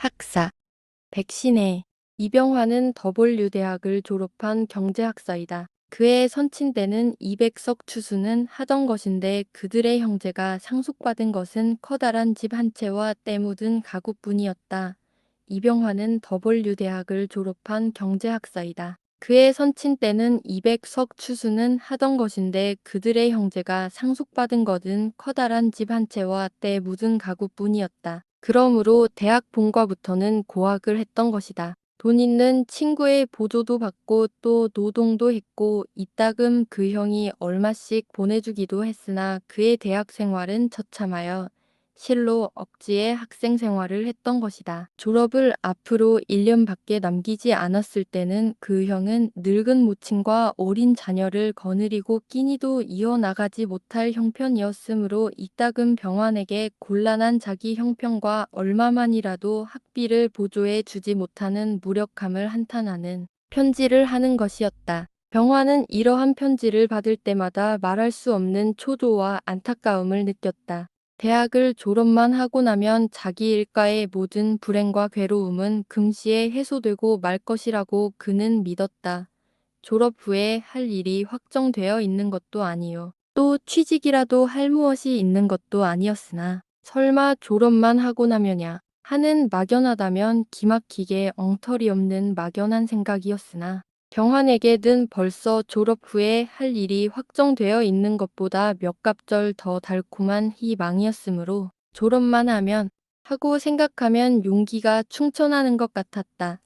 학사, 백신혜, 이병환은 더블유대학을 졸업한 경제학사이다. 그의 선친대는 이백석 추수는 하던 것인데 그들의 형제가 상속받은 것은 커다란 집 한 채와 때 묻은 가구뿐이었다. 이병환은 더블유대학을 졸업한 경제학사이다. 그의 선친대는 이백석 추수는 하던 것인데 그들의 형제가 상속받은 것은 커다란 집 한 채와 때 묻은 가구뿐이었다. 그러므로 대학 본과부터는 고학을 했던 것이다. 돈 있는 친구의 보조도 받고 또 노동도 했고 이따금 그 형이 얼마씩 보내주기도 했으나 그의 대학 생활은 처참하여 실로 억지의 학생 생활을 했던 것이다. 졸업을 앞으로 1년밖에 남기지 않았을 때는 그 형은 늙은 모친과 어린 자녀를 거느리고 끼니도 이어나가지 못할 형편이었으므로 이따금 병환에게 곤란한 자기 형편과 얼마만이라도 학비를 보조해 주지 못하는 무력함을 한탄하는 편지를 하는 것이었다. 병환은 이러한 편지를 받을 때마다 말할 수 없는 초조와 안타까움을 느꼈다. 대학을 졸업만 하고 나면 자기 일가의 모든 불행과 괴로움은 금시에 해소되고 말 것이라고 그는 믿었다. 졸업 후에 할 일이 확정되어 있는 것도 아니요. 또 취직이라도 할 무엇이 있는 것도 아니었으나 설마 졸업만 하고 나면야 하는 막연하다면 기막히게 엉터리 없는 막연한 생각이었으나 병환에게는 벌써 졸업 후에 할 일이 확정되어 있는 것보다 몇 갑절 더 달콤한 희망이었으므로 졸업만 하면 하고 생각하면 용기가 충천하는 것 같았다.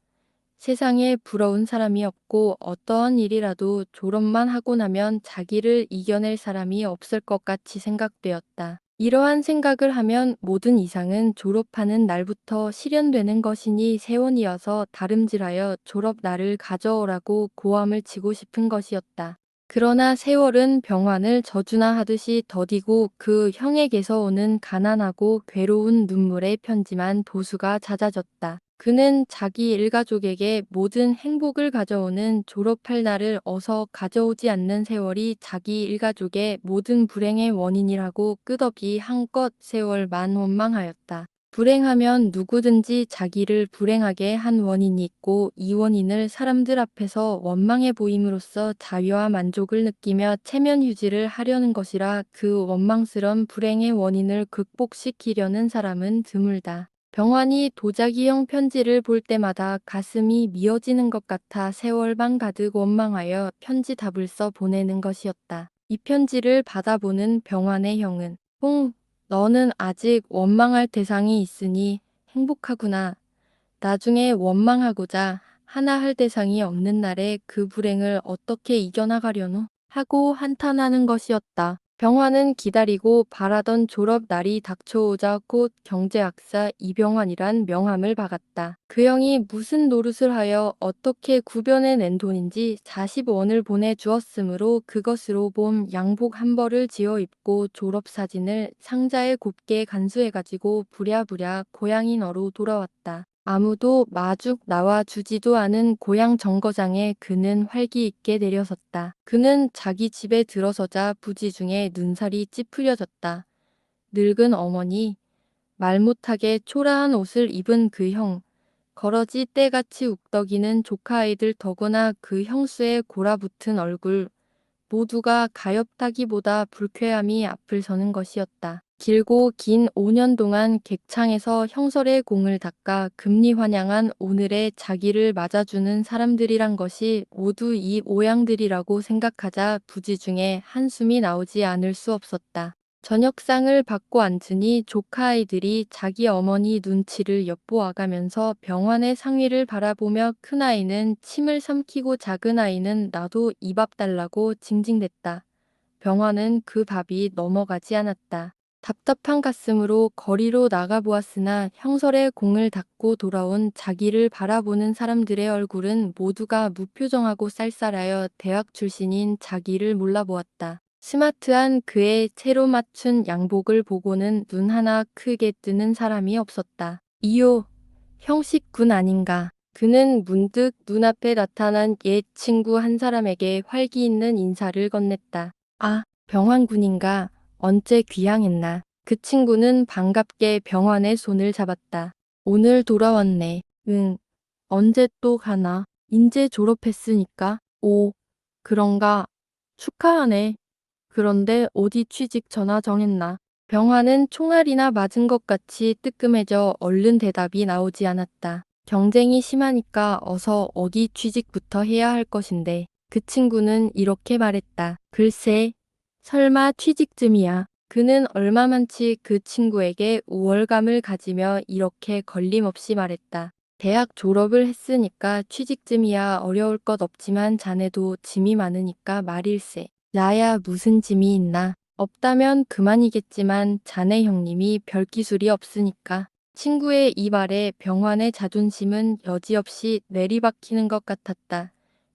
세상에 부러운 사람이 없고 어떠한 일이라도 졸업만 하고 나면 자기를 이겨낼 사람이 없을 것 같이 생각되었다. 이러한 생각을 하면 모든 이상은 졸업하는 날부터 실현되는 것이니 세원이어서 다름질하여 졸업 날을 가져오라고 고함을 치고 싶은 것이었다. 그러나 세월은 병환을 저주나 하듯이 더디고 그 형에게서 오는 가난하고 괴로운 눈물의 편지만 보수가 잦아졌다. 그는 자기 일가족에게 모든 행복을 가져오는 졸업할 날을 어서 가져오지 않는 세월이 자기 일가족의 모든 불행의 원인이라고 끝없이 한껏 세월만 원망하였다. 불행하면 누구든지 자기를 불행하게 한 원인이 있고 이 원인을 사람들 앞에서 원망해 보임으로써 자유와 만족을 느끼며 체면 유지를 하려는 것이라 그 원망스런 불행의 원인을 극복시키려는 사람은 드물다. 병환이 도자기형 편지를 볼 때마다 가슴이 미어지는 것 같아 세월만 가득 원망하여 편지 답을 써 보내는 것이었다. 이 편지를 받아보는 병환의 형은 너는 아직 원망할 대상이 있으니 행복하구나. 나중에 원망하고자 하나 할 대상이 없는 날에 그 불행을 어떻게 이겨나가려노? 하고 한탄하는 것이었다. 병환은 기다리고 바라던 졸업 날이 닥쳐오자 곧 경제학사 이병환이란 명함을 박았다. 그 형이 무슨 노릇을 하여 어떻게 구변해낸 돈인지 40원을 보내주었으므로 그것으로 봄 양복 한 벌을 지어 입고 졸업사진을 상자에 곱게 간수해가지고 부랴부랴 고향인어로 돌아왔다. 아무도 마죽 나와주지도 않은 고향 정거장에 그는 활기 있게 내려섰다. 그는 자기 집에 들어서자 부지 중에 눈살이 찌푸려졌다. 늙은 어머니, 말 못하게 초라한 옷을 입은 그 형, 거러지 때같이 욱덕이는 조카 아이들 더구나 그 형수의 고라붙은 얼굴, 모두가 가엾다기보다 불쾌함이 앞을 서는 것이었다. 길고 긴 5년 동안 객창에서 형설의 공을 닦아 금리 환영한 오늘의 자기를 맞아주는 사람들이란 것이 모두 이 오양들이라고 생각하자 부지 중에 한숨이 나오지 않을 수 없었다. 저녁상을 받고 앉으니 조카 아이들이 자기 어머니 눈치를 엿보아가면서 병환의 상위를 바라보며 큰아이는 침을 삼키고 작은아이는 나도 이 밥 달라고 징징댔다. 병환은 그 밥이 넘어가지 않았다. 답답한 가슴으로 거리로 나가보았으나 형설의 공을 닦고 돌아온 자기를 바라보는 사람들의 얼굴은 모두가 무표정하고 쌀쌀하여 대학 출신인 자기를 몰라보았다. 스마트한 그의 채로 맞춘 양복을 보고는 눈 하나 크게 뜨는 사람이 없었다. 이요, 형식군 아닌가. 그는 문득 눈앞에 나타난 옛 친구 한 사람에게 활기 있는 인사를 건넸다. 아, 병환군인가. 언제 귀향했나. 그 친구는 반갑게 병환의 손을 잡았다. 오늘 돌아왔네. 응. 언제 또 가나? 인제 졸업했으니까. 오, 그런가? 축하하네. 그런데 어디 취직 전화 정했나? 병화는 총알이나 맞은 것 같이 뜨끔해져 얼른 대답이 나오지 않았다. 경쟁이 심하니까 어서 어디 취직부터 해야 할 것인데 그 친구는 이렇게 말했다. 글쎄, 설마 취직쯤이야. 그는 얼마만치 그 친구에게 우월감을 가지며 이렇게 걸림없이 말했다. 대학 졸업을 했으니까 취직쯤이야 어려울 것 없지만 자네도 짐이 많으니까 말일세. 나야 무슨 짐이 있나. 없다면 그만이겠지만 자네 형님이 별 기술이 없으니까. 친구의 이 말에 병환의 자존심은 여지없이 내리박히는 것 같았다.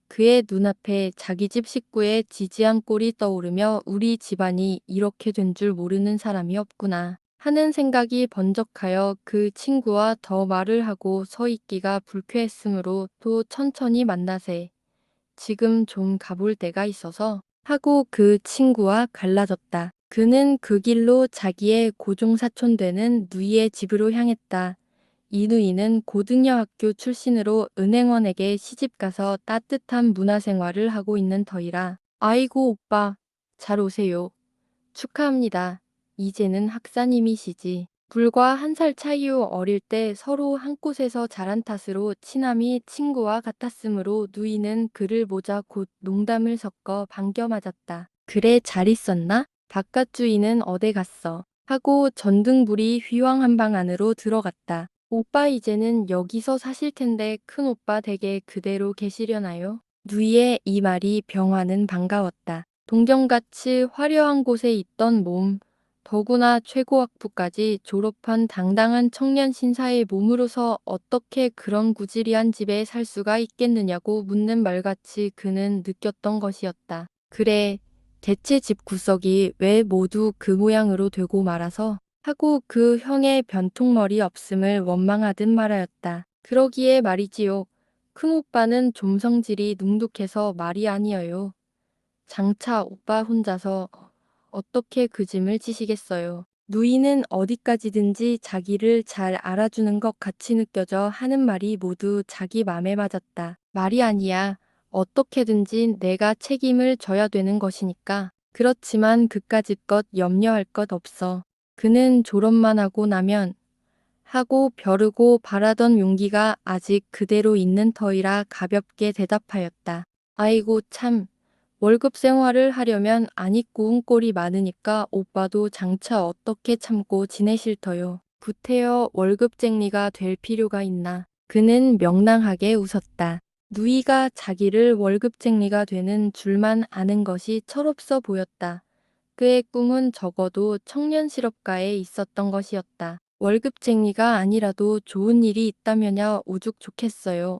그의 눈앞에 자기 집 식구의 지지한 꼴이 떠오르며 우리 집안이 이렇게 된 줄 모르는 사람이 없구나 하는 생각이 번쩍하여 그 친구와 더 말을 하고 서 있기가 불쾌했으므로 또 천천히 만나세. 지금 좀 가볼 데가 있어서 하고 그 친구와 갈라졌다. 그는 그 길로 자기의 고종사촌 되는 누이의 집으로 향했다. 이 누이는 고등여학교 출신으로 은행원에게 시집가서 따뜻한 문화생활을 하고 있는 터이라. 아이고 오빠, 잘 오세요. 축하합니다. 이제는 학사님이시지. 불과 1살 차이요. 어릴 때 서로 한 곳에서 자란 탓으로 친함이 친구와 같았으므로 누이는 그를 보자 곧 농담을 섞어 반겨 맞았다. 그래 잘 있었나? 바깥 주인은 어디 갔어? 하고 전등불이 휘황한 방 안으로 들어갔다. 오빠 이제는 여기서 사실 텐데 큰오빠 댁에 그대로 계시려나요? 누이의 이 말이 병화는 반가웠다. 동경같이 화려한 곳에 있던 몸, 더구나 최고학부까지 졸업한 당당한 청년 신사의 몸으로서 어떻게 그런 구지리한 집에 살 수가 있겠느냐고 묻는 말같이 그는 느꼈던 것이었다. 그래, 대체 집 구석이 왜 모두 그 모양으로 되고 말아서 하고 그 형의 변통머리 없음을 원망하듯 말하였다. 그러기에 말이지요. 큰오빠는 좀 성질이 눅눅해서 말이 아니어요. 장차 오빠 혼자서 어떻게 그 짐을 지시겠어요. 누이는 어디까지든지 자기를 잘 알아주는 것 같이 느껴져 하는 말이 모두 자기 맘에 맞았다. 말이 아니야. 어떻게든지 내가 책임을 져야 되는 것이니까. 그렇지만 그까짓 것 염려할 것 없어. 그는 졸업만 하고 나면 하고 벼르고 바라던 용기가 아직 그대로 있는 터이라 가볍게 대답하였다. 아이고 참. 월급 생활을 하려면 안 입고 운 꼴이 많으니까 오빠도 장차 어떻게 참고 지내실 터요. 구태여 월급쟁이가 될 필요가 있나. 그는 명랑하게 웃었다. 누이가 자기를 월급쟁이가 되는 줄만 아는 것이 철없어 보였다. 그의 꿈은 적어도 청년 실업가에 있었던 것이었다. 월급쟁이가 아니라도 좋은 일이 있다면야 오죽 좋겠어요.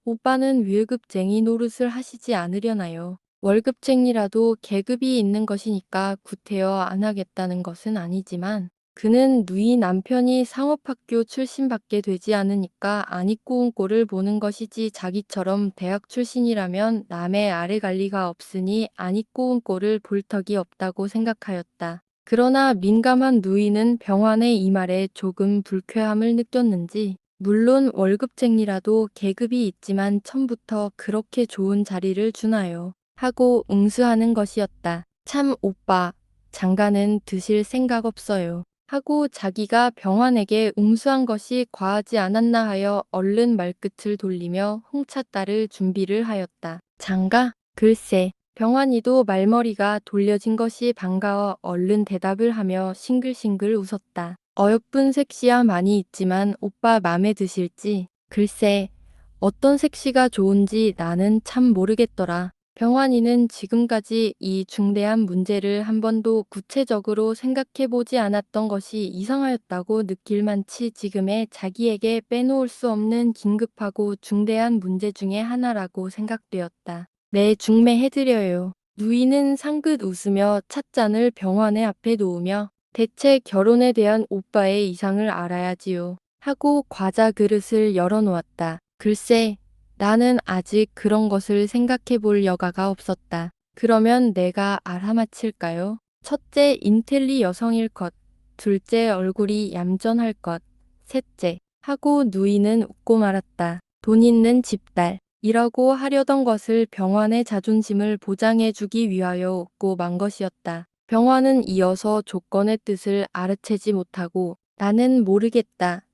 오빠는 월급쟁이 노릇을 하시지 않으려나요? 월급쟁이라도 계급이 있는 것이니까 구태여 안 하겠다는 것은 아니지만 그는 누이 남편이 상업학교 출신밖에 되지 않으니까 안 입고 온 꼴을 보는 것이지 자기처럼 대학 출신이라면 남의 아래 갈 리가 없으니 안 입고 온 꼴을 볼 턱이 없다고 생각하였다. 그러나 민감한 누이는 병환의 이 말에 조금 불쾌함을 느꼈는지 물론 월급쟁이라도 계급이 있지만 처음부터 그렇게 좋은 자리를 주나요? 하고 응수하는 것이었다. 참 오빠, 장가는 드실 생각 없어요. 하고 자기가 병환에게 응수한 것이 과하지 않았나 하여 얼른 말끝을 돌리며 홍차 따를 준비를 하였다. 장가? 글쎄, 병환이도 말머리가 돌려진 것이 반가워 얼른 대답을 하며 싱글싱글 웃었다. 어여쁜 색시야 많이 있지만 오빠 맘에 드실지 글쎄 어떤 색시가 좋은지 나는 참 모르겠더라. 병환이는 지금까지 이 중대한 문제를 한 번도 구체적으로 생각해 보지 않았던 것이 이상하였다고 느낄 만치 지금의 자기에게 빼놓을 수 없는 긴급하고 중대한 문제 중에 하나라고 생각되었다. 네, 중매해드려요. 누이는 상긋 웃으며 찻잔을 병환의 앞에 놓으며 대체 결혼에 대한 오빠의 이상을 알아야지요. 하고 과자 그릇을 열어놓았다. 글쎄, 나는 아직 그런 것을 생각해 볼 여가가 없었다. 그러면 내가 알아맞힐까요? 첫째, 인텔리 여성일 것. 둘째, 얼굴이 얌전할 것. 셋째, 하고 누이는 웃고 말았다. 돈 있는 집딸. 이라고 하려던 것을 병환의 자존심을 보장해주기 위하여 웃고 만 것이었다. 병환은 이어서 조건의 뜻을 알아채지 못하고 나는 모르겠다.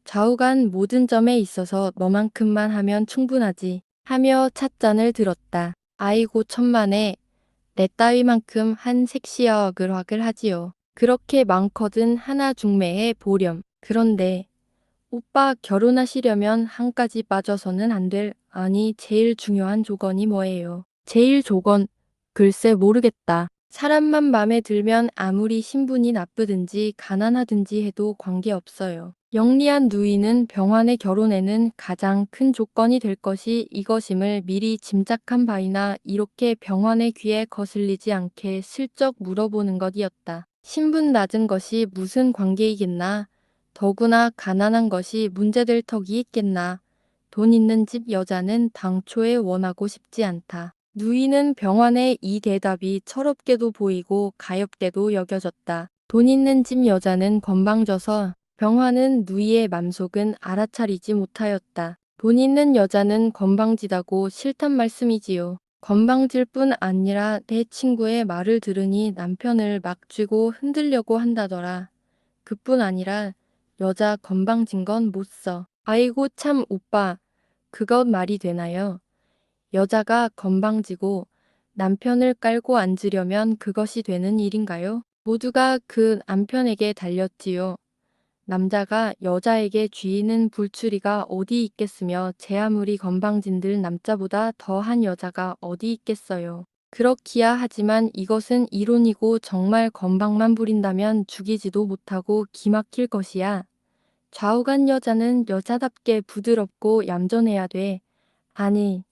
좌우간 모든 점에 있어서 너만큼만 하면 충분하지 하며 찻잔을 들었다. 아이고 천만에 내 따위만큼 한 섹시여학을 하지요. 그렇게 많거든 하나 중매해 보렴. 그런데 오빠 결혼하시려면 한 가지 빠져서는 안 될, 아니 제일 중요한 조건이 뭐예요? 제일 조건? 글쎄 모르겠다. 사람만 맘에 들면 아무리 신분이 나쁘든지 가난하든지 해도 관계없어요. 영리한 누이는 병환의 결혼에는 가장 큰 조건이 될 것이 이것임을 미리 짐작한 바이나 이렇게 병환의 귀에 거슬리지 않게 슬쩍 물어보는 것이었다. 신분 낮은 것이 무슨 관계이겠나? 더구나 가난한 것이 문제될 턱이 있겠나. 돈 있는 집 여자는 당초에 원하고 싶지 않다. 누이는 병환의 이 대답이 철없게도 보이고 가엾게도 여겨졌다. 돈 있는 집 여자는 건방져서 병환은 누이의 맘속은 알아차리지 못하였다. 돈 있는 여자는 건방지다고 싫단 말씀이지요. 건방질 뿐 아니라 내 친구의 말을 들으니 남편을 막 쥐고 흔들려고 한다더라. 그뿐 아니라 여자 건방진 건 못 써. 아이고 참 오빠, 그것 말이 되나요? 여자가 건방지고 남편을 깔고 앉으려면 그것이 되는 일인가요? 모두가 그 남편에게 달렸지요. 남자가 여자에게 쥐이는 불추리가 어디 있겠으며 제 아무리 건방진들 남자보다 더한 여자가 어디 있겠어요. 그렇기야 하지만 이것은 이론이고 정말 건방만 부린다면 죽이지도 못하고 기막힐 것이야. 좌우간 여자는 여자답게 부드럽고 얌전해야 돼. 아니,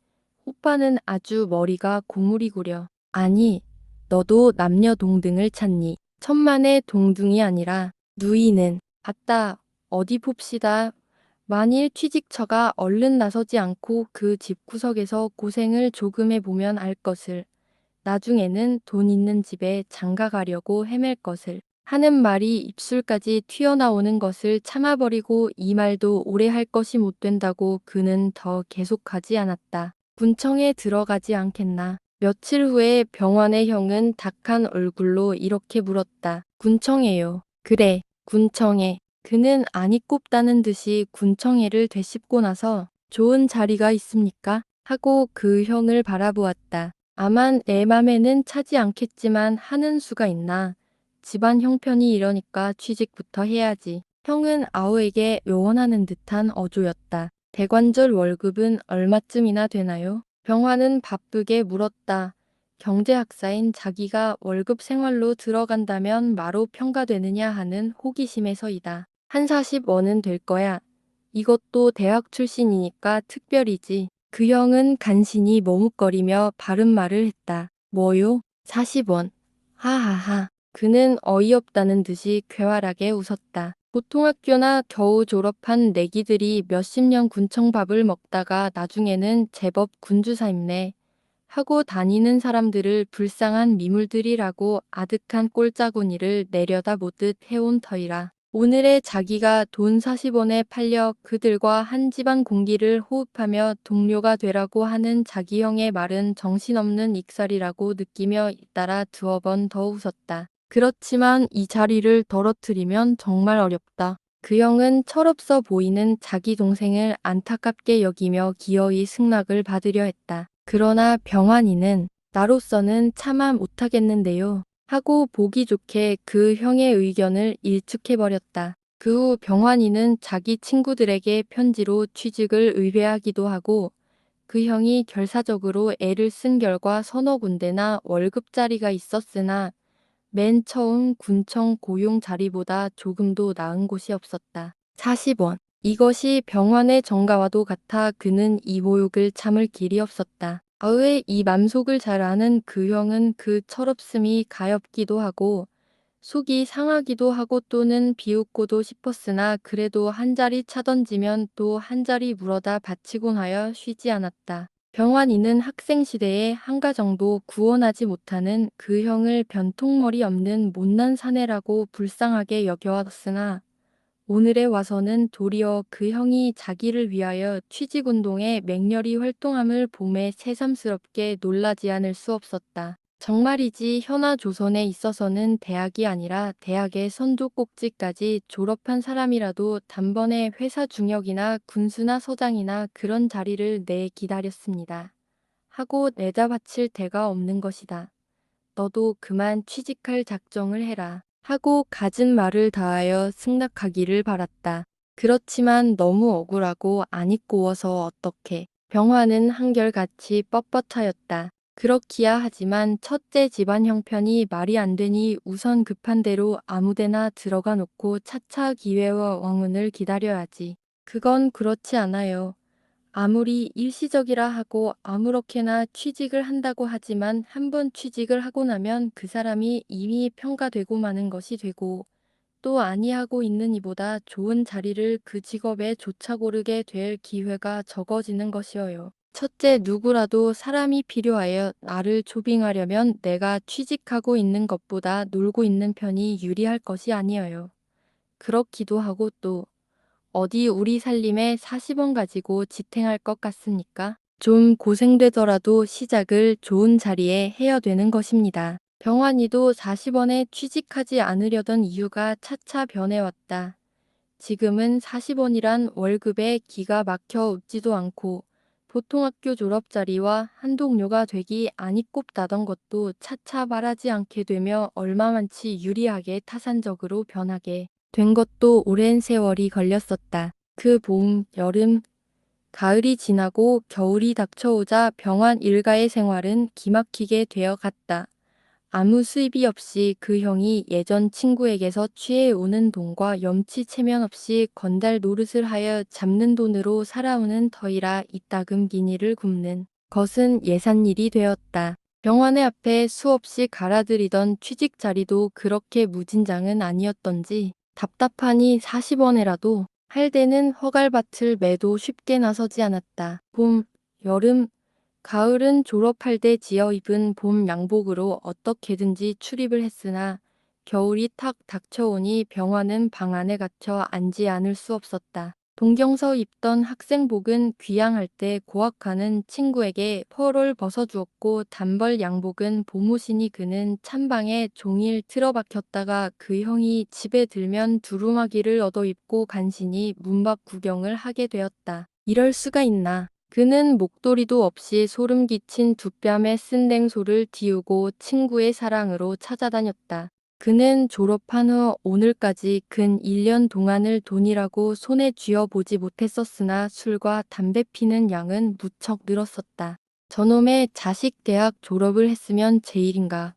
오빠는 아주 머리가 고물이구려. 아니, 너도 남녀 동등을 찾니? 천만의 동등이 아니라 누이는 아따, 어디 봅시다. 만일 취직처가 얼른 나서지 않고 그 집구석에서 고생을 조금 해보면 알 것을. 나중에는 돈 있는 집에 장가 가려고 헤맬 것을. 하는 말이 입술까지 튀어나오는 것을 참아버리고 이 말도 오래 할 것이 못 된다고 그는 더 계속하지 않았다. 군청에 들어가지 않겠나. 며칠 후에 병환의 형은 닭한 얼굴로 이렇게 물었다. 군청에요. 그래, 군청에. 그는 안이 꼽다는 듯이 군청회를 되씹고 나서 좋은 자리가 있습니까? 하고 그 형을 바라보았다. 아만 내 맘에는 차지 않겠지만 하는 수가 있나. 집안 형편이 이러니까 취직부터 해야지. 형은 아우에게 요원하는 듯한 어조였다. 대관절 월급은 얼마쯤이나 되나요? 병환은 바쁘게 물었다. 경제학사인 자기가 월급 생활로 들어간다면 마로 평가되느냐 하는 호기심에서이다. 한 40원은 될 거야. 이것도 대학 출신이니까 특별이지. 그 형은 간신히 머뭇거리며 바른 말을 했다. 뭐요? 40원. 하하하. 그는 어이없다는 듯이 쾌활하게 웃었다. 고등학교나 겨우 졸업한 내기들이 몇십 년 군청밥을 먹다가 나중에는 제법 군주사입네. 하고 다니는 사람들을 불쌍한 미물들이라고 아득한 꼴짜구니를 내려다보듯 해온 터이라. 오늘의 자기가 돈 40원에 팔려 그들과 한 집안 공기를 호흡하며 동료가 되라고 하는 자기 형의 말은 정신없는 익살이라고 느끼며 잇따라 두어 번 더 웃었다. 그렇지만 이 자리를 떨어뜨리면 정말 어렵다. 그 형은 철없어 보이는 자기 동생을 안타깝게 여기며 기어이 승낙을 받으려 했다. 그러나 병환이는 나로서는 차마 못하겠는데요. 하고 보기 좋게 그 형의 의견을 일축해버렸다. 그 후 병환이는 자기 친구들에게 편지로 취직을 의뢰하기도 하고 그 형이 결사적으로 애를 쓴 결과 서너 군데나 월급자리가 있었으나 맨 처음 군청 고용 자리보다 조금도 나은 곳이 없었다. 40원. 이것이 병환의 정가와도 같아 그는 이 모욕을 참을 길이 없었다. 아우의 이 맘속을 잘 아는 그 형은 그 철없음이 가엾기도 하고 속이 상하기도 하고 또는 비웃고도 싶었으나 그래도 한 자리 차 던지면 또 한 자리 물어다 바치곤 하여 쉬지 않았다. 병환이는 학생 시대에 한가 정도 구원하지 못하는 그 형을 변통머리 없는 못난 사내라고 불쌍하게 여겨왔으나 오늘에 와서는 도리어 그 형이 자기를 위하여 취직운동에 맹렬히 활동함을 봄에 새삼스럽게 놀라지 않을 수 없었다. 정말이지 현아 조선에 있어서는 대학이 아니라 대학의 선도 꼭지까지 졸업한 사람이라도 단번에 회사 중역이나 군수나 서장이나 그런 자리를 내 기다렸습니다. 하고 내다 바칠 데가 없는 것이다. 너도 그만 취직할 작정을 해라. 하고 갖은 말을 다하여 승낙하기를 바랐다. 그렇지만 너무 억울하고 안이 꼬워서 어떡해. 병화는 한결같이 뻣뻣하였다. 그렇기야 하지만 첫째 집안 형편이 말이 안 되니 우선 급한 대로 아무데나 들어가 놓고 차차 기회와 왕운을 기다려야지. 그건 그렇지 않아요. 아무리 일시적이라 하고 아무렇게나 취직을 한다고 하지만 한번 취직을 하고 나면 그 사람이 이미 평가되고 마는 것이 되고 또 아니하고 있는 이보다 좋은 자리를 그 직업에 조차 고르게 될 기회가 적어지는 것이어요. 첫째 누구라도 사람이 필요하여 나를 초빙하려면 내가 취직하고 있는 것보다 놀고 있는 편이 유리할 것이 아니어요. 그렇기도 하고 또 어디 우리 살림에 40원 가지고 지탱할 것 같습니까? 좀 고생되더라도 시작을 좋은 자리에 해야 되는 것입니다. 병환이도 40원에 취직하지 않으려던 이유가 차차 변해왔다. 지금은 40원이란 월급에 기가 막혀 웃지도 않고 보통 학교 졸업자리와 한동료가 되기 아니 꼽다던 것도 차차 말하지 않게 되며 얼마만치 유리하게 타산적으로 변하게 된 것도 오랜 세월이 걸렸었다. 그 봄, 여름, 가을이 지나고 겨울이 닥쳐오자 병환 일가의 생활은 기막히게 되어 갔다. 아무 수입이 없이 그 형이 예전 친구에게서 취해오는 돈과 염치체면 없이 건달 노릇을 하여 잡는 돈으로 살아오는 터이라 이따금 기니를 굽는 것은 예산일이 되었다. 병환의 앞에 수없이 갈아들이던 취직 자리도 그렇게 무진장은 아니었던지 답답하니 40원에라도 할 데는 허갈밭을 매도 쉽게 나서지 않았다. 봄, 여름, 가을은 졸업할 때 지어 입은 봄 양복으로 어떻게든지 출입을 했으나 겨울이 탁 닥쳐오니 병화는 방 안에 갇혀 앉지 않을 수 없었다. 동경서 입던 학생복은 귀향할 때 고학하는 친구에게 펄을 벗어주었고 단벌 양복은 보무시니 그는 찬방에 종일 틀어박혔다가 그 형이 집에 들면 두루마기를 얻어 입고 간신히 문밖 구경을 하게 되었다. 이럴 수가 있나. 그는 목도리도 없이 소름 끼친 두 뺨에 쓴 냉소를 띄우고 친구의 사랑으로 찾아다녔다. 그는 졸업한 후 오늘까지 근 1년 동안을 돈이라고 손에 쥐어보지 못했었으나 술과 담배 피는 양은 무척 늘었었다. 저놈의 자식 대학 졸업을 했으면 제일인가.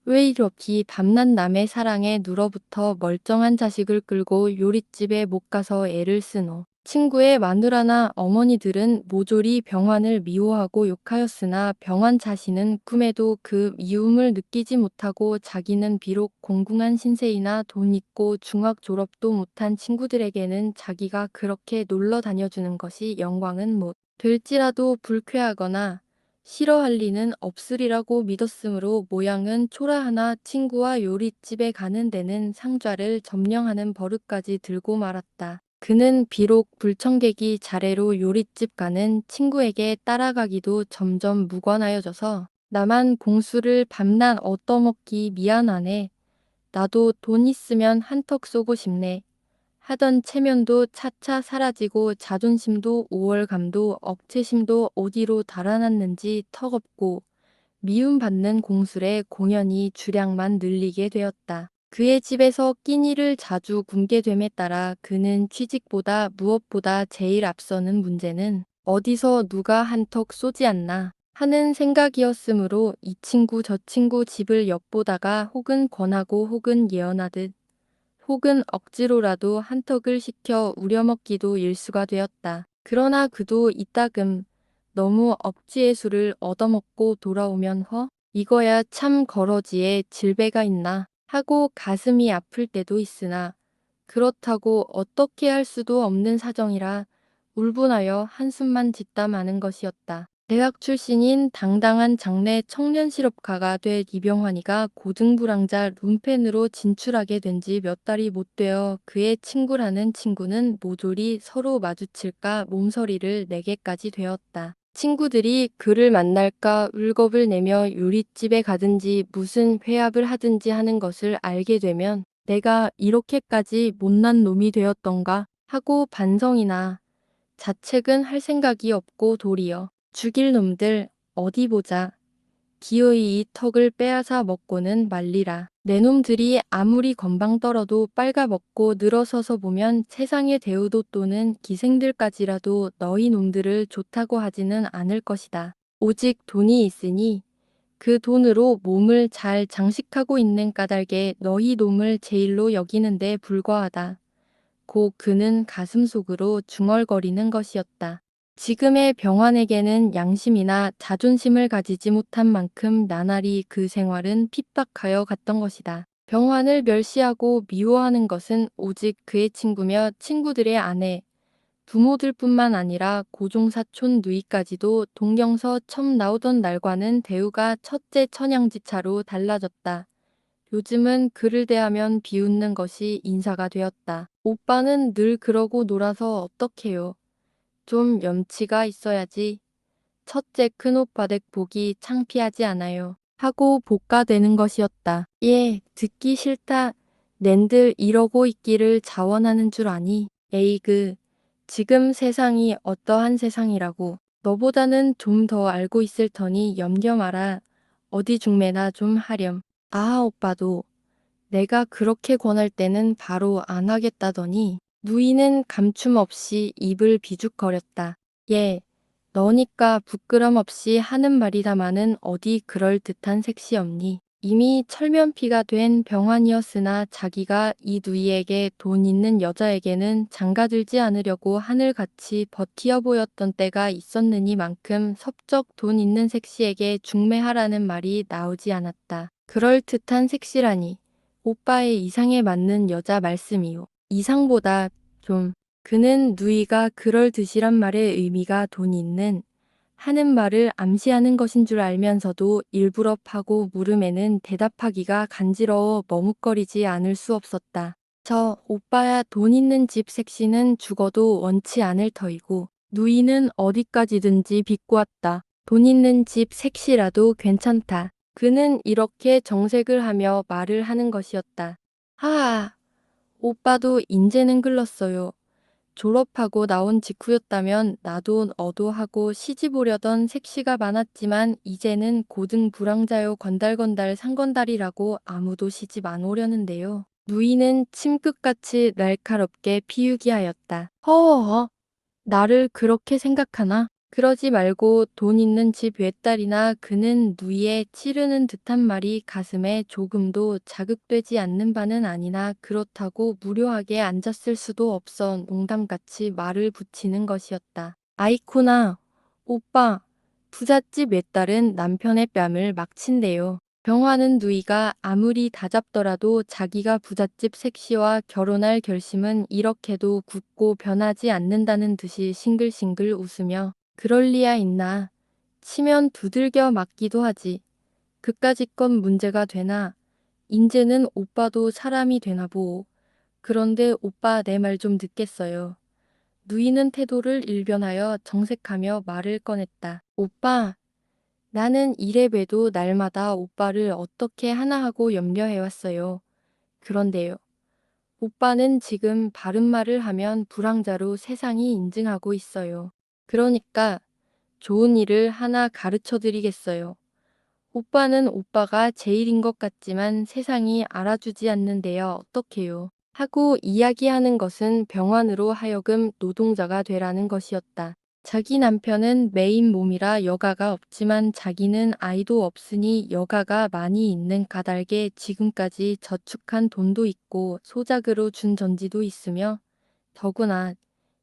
왜 이렇게 밤낮 남의 사랑에 눌어붙어 멀쩡한 자식을 끌고 요릿집에 못 가서 애를 쓰노. 친구의 마누라나 어머니들은 모조리 병환을 미워하고 욕하였으나 병환 자신은 꿈에도 그 미움을 느끼지 못하고 자기는 비록 공궁한 신세이나 돈 있고 중학 졸업도 못한 친구들에게는 자기가 그렇게 놀러 다녀주는 것이 영광은 못 될지라도 불쾌하거나 싫어할 리는 없으리라고 믿었으므로 모양은 초라하나 친구와 요릿집에 가는 데는 상좌를 점령하는 버릇까지 들고 말았다. 그는 비록 불청객이 자래로 요릿집 가는 친구에게 따라가기도 점점 무관하여져서 나만 공수를 밤낮 얻어먹기 미안하네. 나도 돈 있으면 한턱 쏘고 싶네. 하던 체면도 차차 사라지고 자존심도 우월감도 억제심도 어디로 달아났는지 턱없고 미움받는 공술에 공연히 주량만 늘리게 되었다. 그의 집에서 끼니를 자주 굶게 됨에 따라 그는 취직보다 무엇보다 제일 앞서는 문제는 어디서 누가 한턱 쏘지 않나 하는 생각이었으므로 이 친구 저 친구 집을 엿보다가 혹은 권하고 혹은 예언하듯 혹은 억지로라도 한턱을 시켜 우려먹기도 일수가 되었다. 그러나 그도 이따금 너무 억지의 술을 얻어먹고 돌아오면 이거야 참 거러지에 질배가 있나 하고 가슴이 아플 때도 있으나 그렇다고 어떻게 할 수도 없는 사정이라 울분하여 한숨만 짓다 마는 것이었다. 대학 출신인 당당한 장래 청년 실업가가 된 이병환이가 고등불황자 룸펜으로 진출하게 된 지 몇 달이 못 되어 그의 친구라는 친구는 모조리 서로 마주칠까 몸서리를 내게까지 되었다. 친구들이 그를 만날까 울겁을 내며 요릿집에 가든지 무슨 회합을 하든지 하는 것을 알게 되면 내가 이렇게까지 못난 놈이 되었던가 하고 반성이나 자책은 할 생각이 없고 도리어 죽일 놈들 어디 보자. 기어이 이 턱을 빼앗아 먹고는 말리라. 내 놈들이 아무리 건방 떨어도 빨가먹고 늘어서서 보면 세상의 대우도 또는 기생들까지라도 너희 놈들을 좋다고 하지는 않을 것이다. 오직 돈이 있으니 그 돈으로 몸을 잘 장식하고 있는 까닭에 너희 놈을 제일로 여기는데 불과하다. 고 그는 가슴속으로 중얼거리는 것이었다. 지금의 병환에게는 양심이나 자존심을 가지지 못한 만큼 나날이 그 생활은 핍박하여 갔던 것이다. 병환을 멸시하고 미워하는 것은 오직 그의 친구며 친구들의 아내, 부모들뿐만 아니라 고종사촌 누이까지도 동경서 처음 나오던 날과는 대우가 첫째 천양지차로 달라졌다. 요즘은 그를 대하면 비웃는 것이 인사가 되었다. 오빠는 늘 그러고 놀아서 어떡해요. 좀 염치가 있어야지. 첫째 큰오빠 댁 보기 창피하지 않아요. 하고 복가되는 것이었다. 예, 듣기 싫다. 낸들 이러고 있기를 자원하는 줄 아니. 에이그, 지금 세상이 어떠한 세상이라고. 너보다는 좀 더 알고 있을 터니 염려 마라. 어디 중매나 좀 하렴. 아, 오빠도 내가 그렇게 권할 때는 바로 안 하겠다더니 누이는 감춤 없이 입을 비죽거렸다. 예, 너니까 부끄럼 없이 하는 말이다마는 어디 그럴 듯한 색시 없니. 이미 철면피가 된 병환이었으나 자기가 이 누이에게 돈 있는 여자에게는 장가들지 않으려고 하늘같이 버티어 보였던 때가 있었느니만큼 섭적 돈 있는 색시에게 중매하라는 말이 나오지 않았다. 그럴듯한 색시라니. 오빠의 이상에 맞는 여자 말씀이요. 이상보다 좀 그는 누이가 그럴듯이란 말의 의미가 돈 있는 하는 말을 암시하는 것인 줄 알면서도 일부러 파고 물음에는 대답하기가 간지러워 머뭇거리지 않을 수 없었다. 저 오빠야 돈 있는 집 색시는 죽어도 원치 않을 터이고 누이는 어디까지든지 비꼬았다. 돈 있는 집 색시라도 괜찮다. 그는 이렇게 정색을 하며 말을 하는 것이었다. 하하, 오빠도 인제는 글렀어요. 졸업하고 나온 직후였다면 나도 너도 하고 시집 오려던 색시가 많았지만 이제는 고등 불황자요 건달건달 상건달이라고 아무도 시집 안 오려는데요. 누이는 침끝같이 날카롭게 피우기하였다. 허허허, 나를 그렇게 생각하나? 그러지 말고 돈 있는 집 외딸이나 그는 누이에 치르는 듯한 말이 가슴에 조금도 자극되지 않는 바는 아니나 그렇다고 무료하게 앉았을 수도 없어 농담같이 말을 붙이는 것이었다. 아이쿠나, 오빠, 부잣집 외딸은 남편의 뺨을 막 친대요. 병화는 누이가 아무리 다잡더라도 자기가 부잣집 색시와 결혼할 결심은 이렇게도 굳고 변하지 않는다는 듯이 싱글싱글 웃으며 그럴 리야 있나. 치면 두들겨 맞기도 하지. 그까짓 건 문제가 되나. 인제는 오빠도 사람이 되나 보오. 그런데 오빠 내 말 좀 듣겠어요. 누이는 태도를 일변하여 정색하며 말을 꺼냈다. 오빠, 나는 이래봬도 날마다 오빠를 어떻게 하나 하고 염려해왔어요. 그런데요. 오빠는 지금 바른 말을 하면 불황자로 세상이 인증하고 있어요. 그러니까 좋은 일을 하나 가르쳐 드리겠어요. 오빠는 오빠가 제일인 것 같지만 세상이 알아주지 않는데요. 어떡해요. 하고 이야기하는 것은 병환으로 하여금 노동자가 되라는 것이었다. 자기 남편은 매인 몸이라 여가가 없지만 자기는 아이도 없으니 여가가 많이 있는 까닭에 지금까지 저축한 돈도 있고 소작으로 준 전지도 있으며 더구나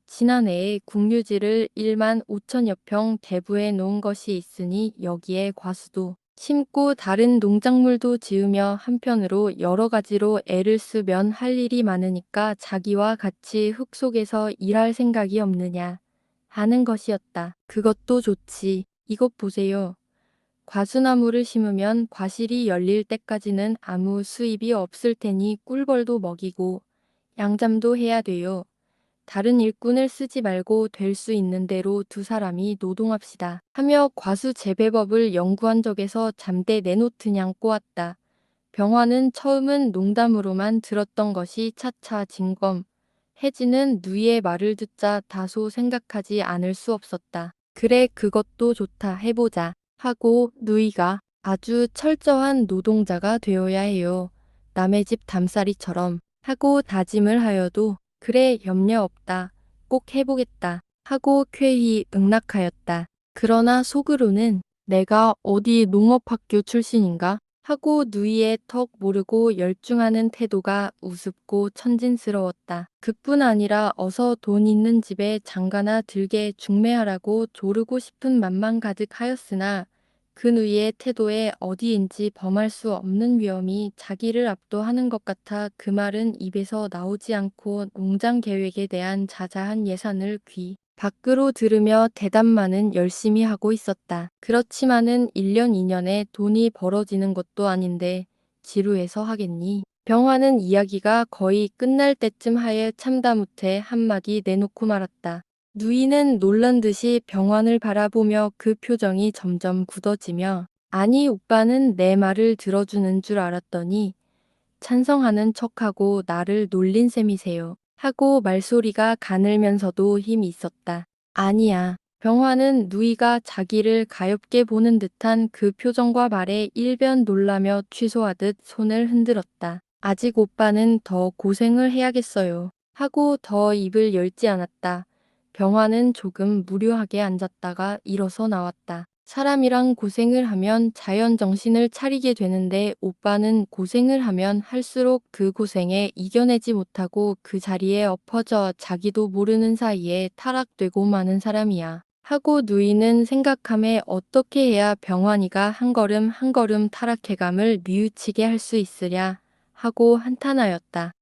지난해에 국류지를 1만 5천여 평 대부해 놓은 것이 있으니 여기에 과수도 심고 다른 농작물도 지으며 한편으로 여러 가지로 애를 쓰면 할 일이 많으니까 자기와 같이 흙 속에서 일할 생각이 없느냐 하는 것이었다. 그것도 좋지. 이것 보세요. 과수나무를 심으면 과실이 열릴 때까지는 아무 수입이 없을 테니 꿀벌도 먹이고 양잠도 해야 돼요. 다른 일꾼을 쓰지 말고 될 수 있는 대로 두 사람이 노동합시다. 하며 과수 재배법을 연구한 적에서 잠대 내놓드냥 꼬았다. 병화는 처음은 농담으로만 들었던 것이 차차 진검. 혜진은 누이의 말을 듣자 다소 생각하지 않을 수 없었다. 그래 그것도 좋다 해보자 하고 누이가 아주 철저한 노동자가 되어야 해요. 남의 집 담살이처럼 하고 다짐을 하여도 그래 염려 없다. 꼭 해보겠다 하고 쾌히 응낙하였다. 그러나 속으로는 내가 어디 농업학교 출신인가? 하고 누이의 턱 모르고 열중하는 태도가 우습고 천진스러웠다. 그뿐 아니라 어서 돈 있는 집에 장가나 들게 중매하라고 조르고 싶은 맘만 가득하였으나 그 누이의 태도에 어디인지 범할 수 없는 위험이 자기를 압도하는 것 같아 그 말은 입에서 나오지 않고 농장 계획에 대한 자자한 예산을 귀 밖으로 들으며 대답만은 열심히 하고 있었다. 그렇지만은 1년 2년에 돈이 벌어지는 것도 아닌데 지루해서 하겠니? 병화는 이야기가 거의 끝날 때쯤 하에 참다 못해 한마디 내놓고 말았다. 누이는 놀란 듯이 병환을 바라보며 그 표정이 점점 굳어지며 아니 오빠는 내 말을 들어주는 줄 알았더니 찬성하는 척하고 나를 놀린 셈이세요. 하고 말소리가 가늘면서도 힘이 있었다. 아니야. 병화는 누이가 자기를 가엾게 보는 듯한 그 표정과 말에 일변 놀라며 취소하듯 손을 흔들었다. 아직 오빠는 더 고생을 해야겠어요. 하고 더 입을 열지 않았다. 병화는 조금 무료하게 앉았다가 일어서 나왔다. 사람이랑 고생을 하면 자연 정신을 차리게 되는데 오빠는 고생을 하면 할수록 그 고생에 이겨내지 못하고 그 자리에 엎어져 자기도 모르는 사이에 타락되고 마는 사람이야. 하고 누이는 생각함에 어떻게 해야 병환이가 한 걸음 한 걸음 타락해감을 뉘우치게 할 수 있으랴 하고 한탄하였다.